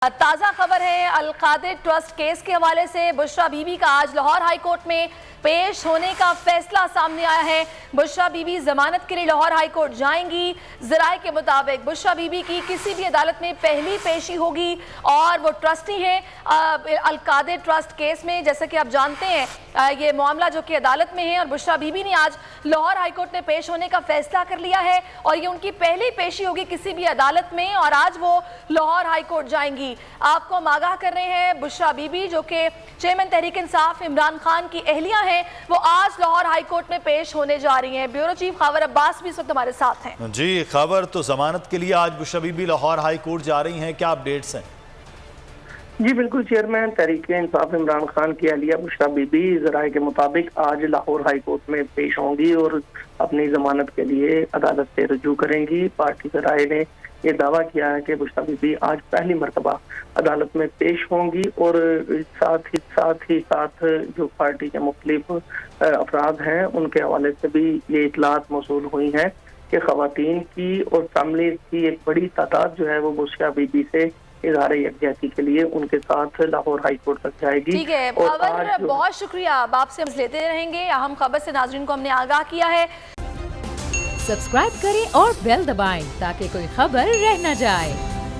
ताज़ा खबर है अल-कादिर ट्रस्ट केस के हवाले से बुशरा बीबी का आज लाहौर हाई कोर्ट में पेश होने का फैसला सामने आया है। बुशरा बीबी जमानत के लिए लाहौर हाई कोर्ट जाएंगी। ज़राए के मुताबिक बुशरा बीबी की किसी भी अदालत में पहली पेशी होगी और वो ट्रस्टी हैं अल-कादिर ट्रस्ट केस में। जैसे कि आप जानते हैं ये मामला जो कि अदालत में है और बुशरा बीबी ने आज लाहौर हाई कोर्ट में पेश होने का फैसला कर लिया है और ये उनकी पहली पेशी होगी किसी भी अदालत में और आज वो लाहौर हाई कोर्ट जाएंगी। आपको हम आगाह कर रहे हैं बुशरा बीबी जो कि चेयरमैन तहरीक इंसाफ इमरान खान की अहलिया हैं, वो आज लाहौर हाई कोर्ट में पेश होने जा रही हैं। ब्यूरो चीफ खबर अब्बास भी इस वक्त हमारे साथ हैं। जी खबर तो जमानत के लिए आज बुशरा बीबी लाहौर हाई कोर्ट जा रही हैं, क्या अपडेट्स हैं? जी बिल्कुल, चेयरमैन तहरीक इंसाफ इमरान खान की अहलिया बुशरा बीबी ज़राए के मुताबिक आज लाहौर हाई कोर्ट में पेश होंगी और अपनी जमानत के लिए अदालत से रजू करेंगी। पार्टी ज़राए ने ये दावा किया है कि बुशरा बीबी आज पहली मरतबा अदालत में पेश होंगी और साथ जो पार्टी के मुख्तलिफ अफराद हैं उनके हवाले से भी ये इतलात मौसूल हुई हैं कि ख़वातीन की और फैमिली की एक बड़ी तादाद जो है वो बुशरा बीबी से इज़हार यकजहती के लिए उनके साथ लाहौर हाई कोर्ट तक जाएगी। ठीक है, खबर बहुत शुक्रिया, आप आपसे लेते रहेंगे। अहम खबर से नाज़रीन को हमने आगाह किया है। सब्सक्राइब करें और बेल दबाएं ताकि कोई खबर रह न जाए।